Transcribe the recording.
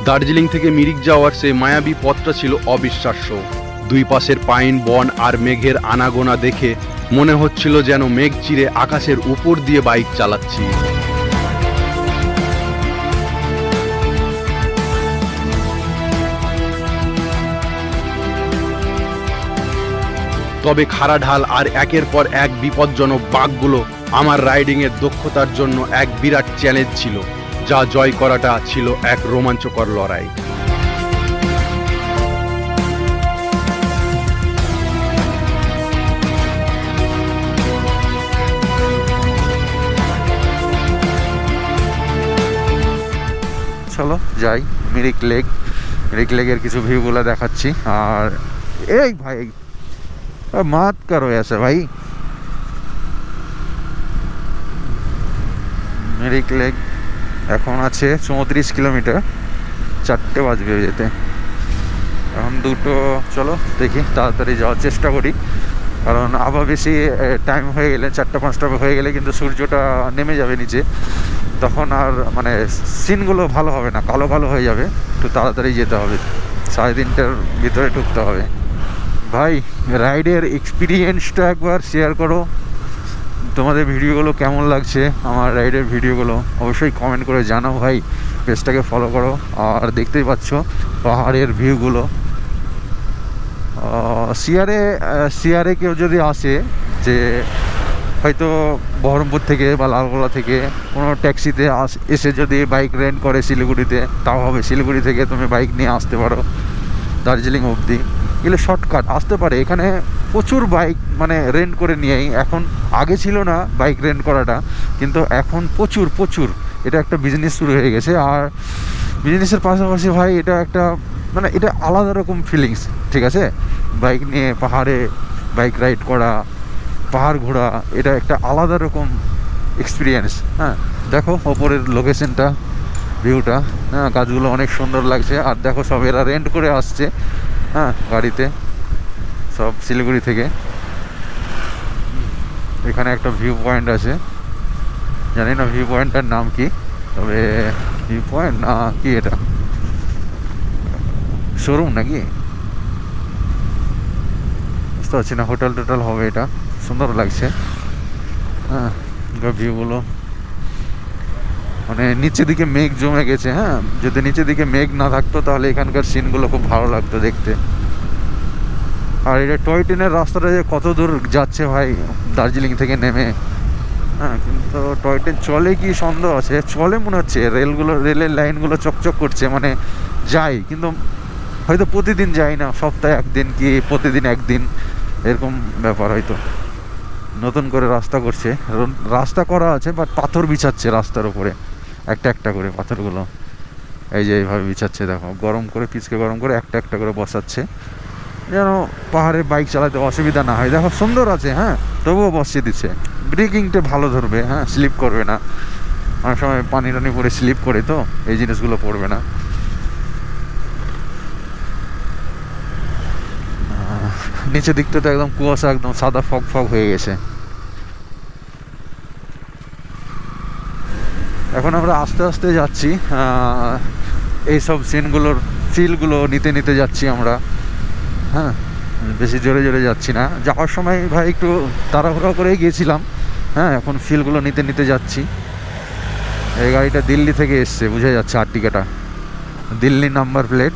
দার্জিলিং থেকে মিরিক যাওয়ার সেই মায়াবী পথটা ছিল অবিশ্বাস্য। দুই পাশের পাইন বন আর মেঘের আনাগোনা দেখে মনে হচ্ছিল যেন মেঘ চিরে আকাশের উপর দিয়ে বাইক চালাচ্ছি। তবে খাড়া ঢাল আর একের পর এক বিপজ্জনক বাঁকগুলো আমার রাইডিংয়ের দক্ষতার জন্য এক বিরাট চ্যালেঞ্জ ছিল, যা জয় করাটা ছিল এক রোমাঞ্চকর লড়াই। চলো যাই মিরিক লেগের কিছু ভিউগুলো দেখাচ্ছি। আর এই ভাই মাত করো এসে ভাই। মিরিক লেক এখন আছে 34 কিলোমিটার, 4টে বাজবে যেতে, এখন 2টো। চলো দেখি তাড়াতাড়ি যাওয়ার চেষ্টা করি, কারণ আবার বেশি টাইম হয়ে গেলে 4টা-5টা হয়ে গেলে কিন্তু সূর্যটা নেমে যাবে নিচে, তখন আর মানে সিনগুলো ভালো হবে না, কালো কালো হয়ে যাবে। একটু তাড়াতাড়ি যেতে হবে, 3:30টার ভিতরে ঢুকতে হবে। ভাই রাইডের এক্সপিরিয়েন্সটা একবার শেয়ার করো, তোমাদের ভিডিওগুলো কেমন লাগছে, আমার রাইডের ভিডিওগুলো অবশ্যই কমেন্ট করে জানাও ভাই। পেজটাকে ফলো করো। আর দেখতেই পাচ্ছ পাহাড়ের ভিউগুলো। সিআরে কেউ যদি আসে, যে হয়তো বহরমপুর থেকে বা লালগোলা থেকে কোনো ট্যাক্সিতে এসে যদি বাইক রেন্ট করে শিলিগুড়িতে, তাও হবে। শিলিগুড়ি থেকে তুমি বাইক নিয়ে আসতে পারো দার্জিলিং অবধি, এগুলো শর্টকাট আসতে পারে। এখানে প্রচুর বাইক মানে রেন্ট করে নিয়েই, এখন আগে ছিল না বাইক রেন্ট করাটা, কিন্তু এখন প্রচুর এটা একটা বিজনেস শুরু হয়ে গেছে। আর বিজনেসের পাশাপাশি ভাই এটা একটা মানে এটা আলাদা রকম ফিলিংস, ঠিক আছে? বাইক নিয়ে পাহাড়ে বাইক রাইড করা, পাহাড় ঘোরা, এটা একটা আলাদা রকম এক্সপিরিয়েন্স। হ্যাঁ দেখো ওপরের লোকেশনটা, ভিউটা, হ্যাঁ গাছগুলো অনেক সুন্দর লাগছে। আর দেখো সব এরা রেন্ট করে আসছে, হ্যাঁ গাড়িতে, সব শিলিগুড়ি থেকে। এখানে একটা ভিউ পয়েন্ট আছে, জানি না ভিউ পয়েন্টটার নাম কি, তবে ভিউ পয়েন্ট না কি, এটা শোরুম নাকি বুঝতে পারছি না, হোটেল টোটেল হবে। এটা সুন্দর লাগছে। হ্যাঁ ভিউগুলো মানে নিচের দিকে মেঘ জমে গেছে। হ্যাঁ যদি নিচের দিকে মেঘ না থাকতো তাহলে এখানকার সিনগুলো খুব ভালো লাগতো দেখতে। আর এটা টয় ট্রেনের রাস্তাটা যে কত দূর যাচ্ছে ভাই দার্জিলিং থেকে নেমে, হ্যাঁ কিন্তু টয় ট্রেন চলে কি সন্দেহ আছে, চলে মনে হচ্ছে। রেলের লাইনগুলো চকচক করছে, মানে যাই, কিন্তু হয়তো প্রতিদিন যাই না, সপ্তাহে একদিন কি প্রতিদিন একদিন, এরকম ব্যাপার হয়তো। নতুন করে রাস্তা করছে, রাস্তা করা আছে বাট পাথর বিছাচ্ছে রাস্তার উপরে, একটা করে পাথরগুলো এই যে এইভাবে বিছাচ্ছে। দেখো গরম করে, পিচকে গরম করে একটা করে বসাচ্ছে, যেন পাহাড়ে বাইক চালাতে অসুবিধা না হয়। দেখো সুন্দর আছে, হ্যাঁ তবুও বসিয়ে দিচ্ছে। ব্রেকিংটা ভালো ধরবে, হ্যাঁ স্লিপ করবে না। অনেক সময় পানি টানি পরে স্লিপ করে, তো এই জিনিসগুলো পড়বে না। নিচের দিকটা তো একদম কুয়াশা, একদম সাদা ফগ হয়ে গেছে। এখন আমরা আস্তে আস্তে যাচ্ছি, এইসব সিনগুলোর ফিলগুলো নিতে যাচ্ছি আমরা। হ্যাঁ বেশি জোরে যাচ্ছি না, যাওয়ার সময় ভাই একটু তাড়াহুড়ো করেই গিয়েছিলাম। হ্যাঁ এখন ফিলগুলো নিতে যাচ্ছি। এই গাড়িটা দিল্লি থেকে এসছে, বুঝা যাচ্ছে আর্টিকাটা, দিল্লি নাম্বার প্লেট।